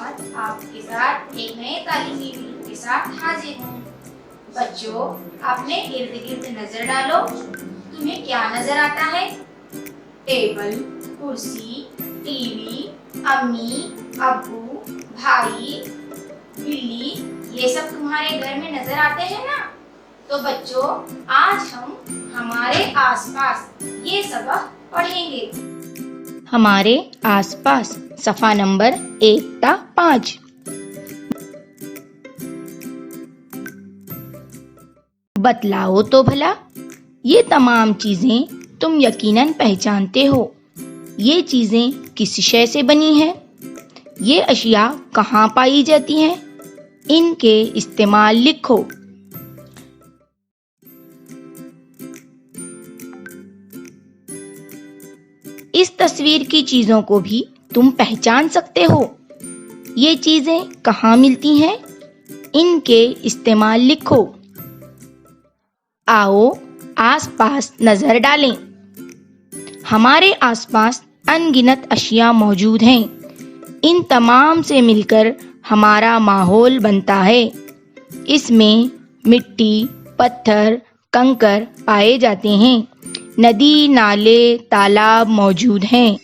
आज आपके साथ एक नए तालीमी वीडियो के साथ हाजिर हूँ। बच्चों, अपने इर्द गिर्द नजर डालो। तुम्हें क्या नजर आता है? टेबल, कुर्सी, टीवी, अम्मी, अब्बू, भाई, बिल्ली, ये सब तुम्हारे घर में नजर आते हैं ना? तो बच्चों, आज हम हमारे आसपास ये सबक पढ़ेंगे। हमारे आसपास सफ़ा नंबर 1-5। बतलाओ तो भला, ये तमाम चीज़ें तुम यकीनन पहचानते हो। ये चीज़ें किस शय से बनी हैं? ये अशिया कहाँ पाई जाती हैं? इनके इस्तेमाल लिखो। इस तस्वीर की चीज़ों को भी तुम पहचान सकते हो। ये चीज़ें कहाँ मिलती हैं? इनके इस्तेमाल लिखो। आओ आसपास नज़र डालें। हमारे आसपास अनगिनत अशिया मौजूद हैं। इन तमाम से मिलकर हमारा माहौल बनता है। इसमें मिट्टी, पत्थर, कंकर पाए जाते हैं। नदी, नाले, तालाब मौजूद हैं।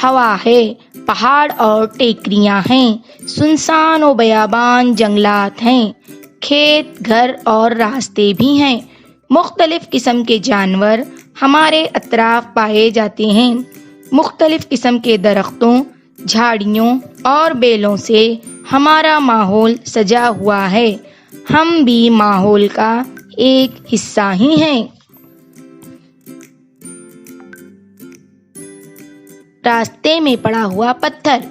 हवा है, पहाड़ और टेकरियां हैं। सुनसान और बयाबान जंगलात हैं। खेत, घर और रास्ते भी हैं। मुख्तलिफ किस्म के जानवर हमारे अतराफ पाए जाते हैं। मुख्तलिफ किस्म के दरख्तों, झाड़ियों और बेलों से हमारा माहौल सजा हुआ है। हम भी माहौल का एक हिस्सा ही हैं। रास्ते में पड़ा हुआ पत्थर।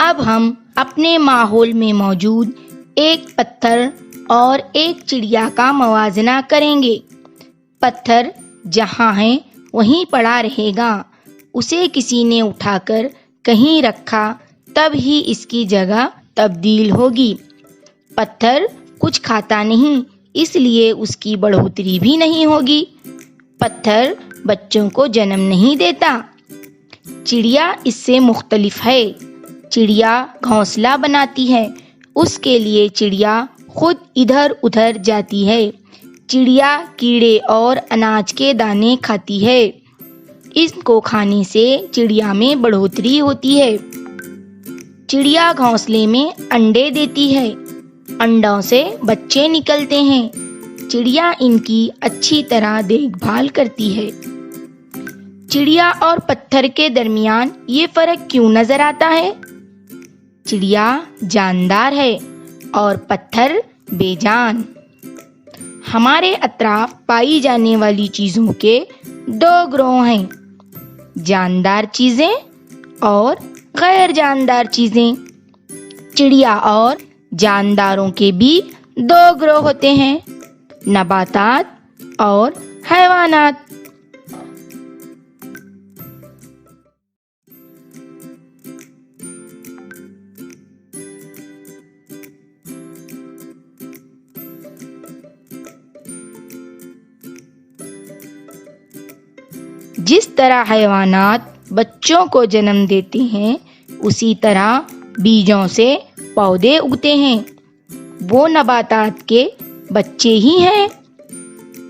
अब हम अपने माहौल में मौजूद एक पत्थर और एक चिड़िया का मवाजना करेंगे। पत्थर जहाँ है वहीं पड़ा रहेगा। उसे किसी ने उठाकर कहीं रखा तब ही इसकी जगह तब्दील होगी। पत्थर कुछ खाता नहीं, इसलिए उसकी बढ़ोतरी भी नहीं होगी। पत्थर बच्चों को जन्म नहीं देता। चिड़िया इससे मुख्तलिफ है। चिड़िया घोंसला बनाती है। उसके लिए चिड़िया खुद इधर उधर जाती है। चिड़िया कीड़े और अनाज के दाने खाती है। इसको खाने से चिड़िया में बढ़ोतरी होती है। चिड़िया घोंसले में अंडे देती है। अंडों से बच्चे निकलते हैं। चिड़िया इनकी अच्छी तरह देखभाल करती है। चिड़िया और पत्थर के दरमियान ये फर्क क्यों नजर आता है? चिड़िया जानदार है और पत्थर बेजान। हमारे अतराफ पाई जाने वाली चीजों के दो ग्रोह हैं, जानदार चीजें और गैर जानदार चीजें। चिड़िया और जानदारों के भी दो ग्रोह होते हैं, नबातात और हैवानात। जिस तरह हैवानात बच्चों को जन्म देते हैं, उसी तरह बीजों से पौधे उगते हैं। वो नबातात के बच्चे ही हैं।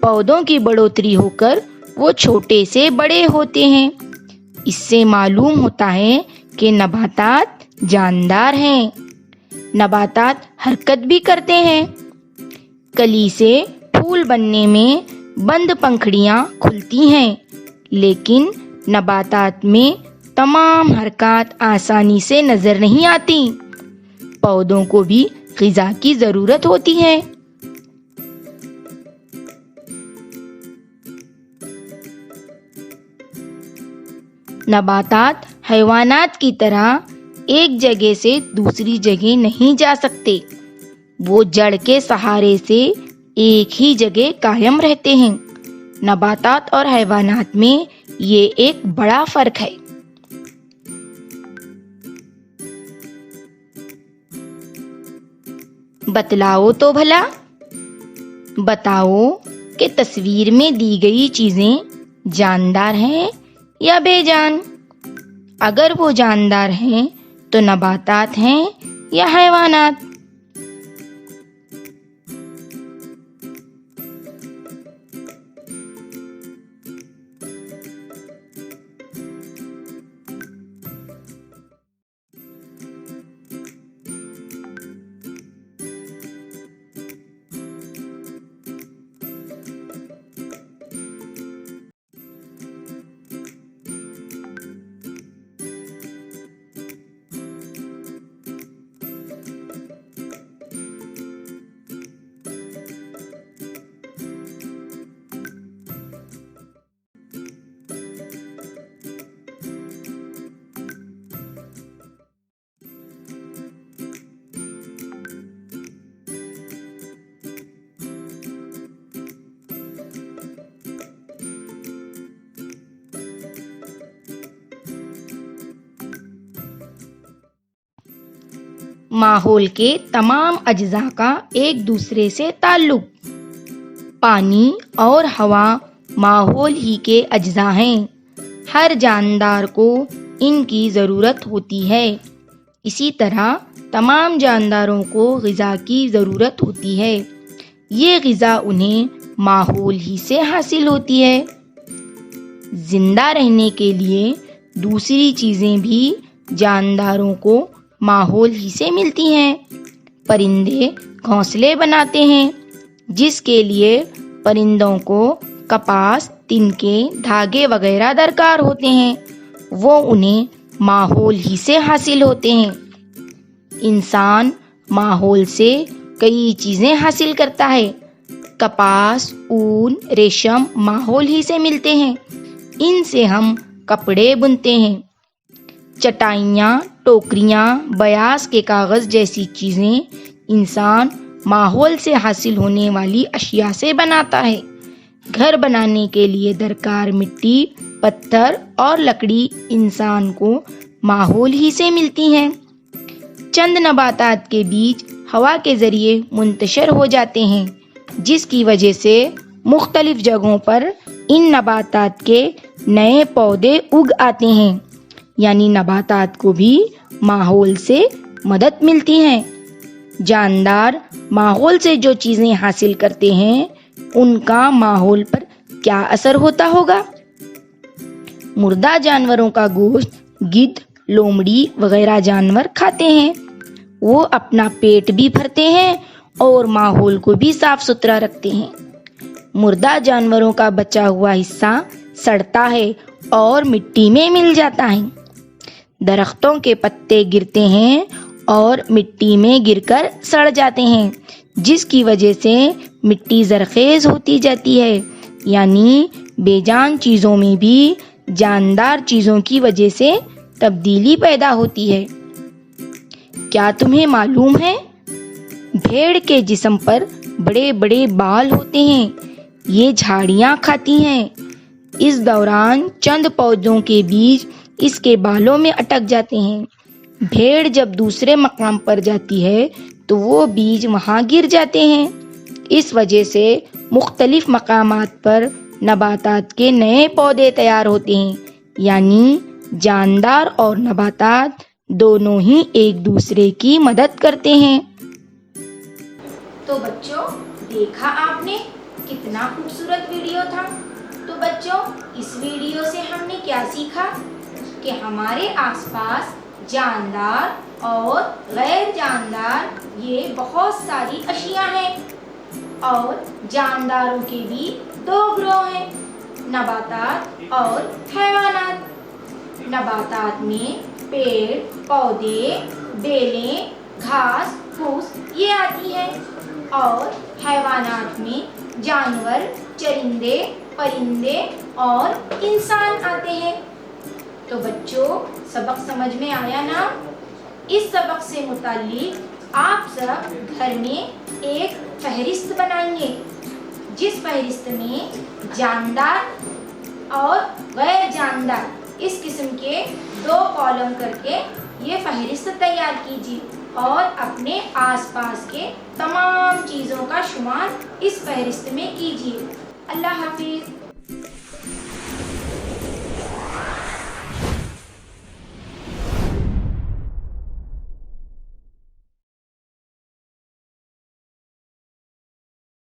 पौधों की बढ़ोतरी होकर वो छोटे से बड़े होते हैं। इससे मालूम होता है कि नबातात जानदार हैं। नबातात हरकत भी करते हैं। कली से फूल बनने में बंद पंखुड़ियां खुलती हैं, लेकिन नबातात में तमाम हरकत आसानी से नजर नहीं आती। पौधों को भी ग़िज़ा की ज़रूरत होती है। नबातात हैवानात की तरह एक जगह से दूसरी जगह नहीं जा सकते। वो जड़ के सहारे से एक ही जगह कायम रहते हैं। नबातात और हैवानात में ये एक बड़ा फर्क है। बतलाओ तो भला, बताओ कि तस्वीर में दी गई चीजें जानदार हैं या बेजान? अगर वो जानदार हैं تو نباتات ہیں یا حیوانات؟ ماحول کے تمام اجزاء کا ایک دوسرے سے تعلق۔ پانی اور ہوا ماحول ہی کے اجزاء ہیں۔ ہر جاندار کو ان کی ضرورت ہوتی ہے۔ اسی طرح تمام جانداروں کو غذا کی ضرورت ہوتی ہے۔ یہ غذا انہیں ماحول ہی سے حاصل ہوتی ہے۔ زندہ رہنے کے لیے دوسری چیزیں بھی جانداروں کو ماحول ہی سے ملتی ہیں۔ پرندے گھونسلے بناتے ہیں، جس کے لیے پرندوں کو کپاس، تنکے، دھاگے وغیرہ درکار ہوتے ہیں، وہ انہیں ماحول ہی سے حاصل ہوتے ہیں۔ انسان ماحول سے کئی چیزیں حاصل کرتا ہے۔ کپاس، اون، ریشم ماحول ہی سے ملتے ہیں۔ ان سے ہم کپڑے بنتے ہیں۔ چٹائیاں، ٹوکریاں، بیاض کے کاغذ جیسی چیزیں انسان ماحول سے حاصل ہونے والی اشیاء سے بناتا ہے۔ گھر بنانے کے لیے درکار مٹی، پتھر اور لکڑی انسان کو ماحول ہی سے ملتی ہیں۔ چند نباتات کے بیج ہوا کے ذریعے منتشر ہو جاتے ہیں، جس کی وجہ سے مختلف جگہوں پر ان نباتات کے نئے پودے اگ آتے ہیں۔ یعنی نباتات کو بھی ماحول سے مدد ملتی ہے۔ جاندار ماحول سے جو چیزیں حاصل کرتے ہیں، ان کا ماحول پر کیا اثر ہوتا ہوگا؟ مردہ جانوروں کا گوشت گدھ، لومڑی وغیرہ جانور کھاتے ہیں۔ وہ اپنا پیٹ بھی بھرتے ہیں اور ماحول کو بھی صاف ستھرا رکھتے ہیں۔ مردہ جانوروں کا بچا ہوا حصہ سڑتا ہے اور مٹی میں مل جاتا ہے۔ درختوں کے پتے گرتے ہیں اور مٹی میں گر کر سڑ جاتے ہیں، جس کی وجہ سے مٹی زرخیز ہوتی جاتی ہے۔ یعنی بے جان چیزوں میں بھی جاندار چیزوں کی وجہ سے تبدیلی پیدا ہوتی ہے۔ کیا تمہیں معلوم ہے؟ بھیڑ کے جسم پر بڑے بڑے بال ہوتے ہیں۔ یہ جھاڑیاں کھاتی ہیں۔ اس دوران چند پودوں کے بیج اس کے بالوں میں اٹک جاتے ہیں۔ بھیڑ جب دوسرے مقام پر جاتی ہے تو وہ بیج وہاں گر جاتے ہیں۔ اس وجہ سے مختلف مقامات پر نباتات کے نئے پودے تیار ہوتے ہیں۔ یعنی جاندار اور نباتات دونوں ہی ایک دوسرے کی مدد کرتے ہیں۔ تو بچوں، دیکھا آپ نے کتنا خوبصورت ویڈیو تھا۔ تو بچوں، اس ویڈیو سے ہم نے کیا سیکھا کہ ہمارے آس پاس جاندار اور غیر جاندار یہ بہت ساری اشیاء ہیں، اور جانداروں کے بھی دو گروہ ہیں، نباتات اور حیوانات۔ نباتات میں پیڑ، پودے، بیلیں، گھاس پھوس یہ آتی ہیں، اور حیوانات میں جانور، چرندے، پرندے اور انسان آتے ہیں۔ تو بچوں، سبق سمجھ میں آیا نا؟ اس سبق سے متعلق آپ سب گھر میں ایک فہرست بنائیں گے، جس فہرست میں جاندار اور غیر جاندار اس قسم کے 2 کالم کر کے یہ فہرست تیار کیجیے، اور اپنے آس پاس کے تمام چیزوں کا شمار اس فہرست میں کیجیے۔ اللہ حافظ۔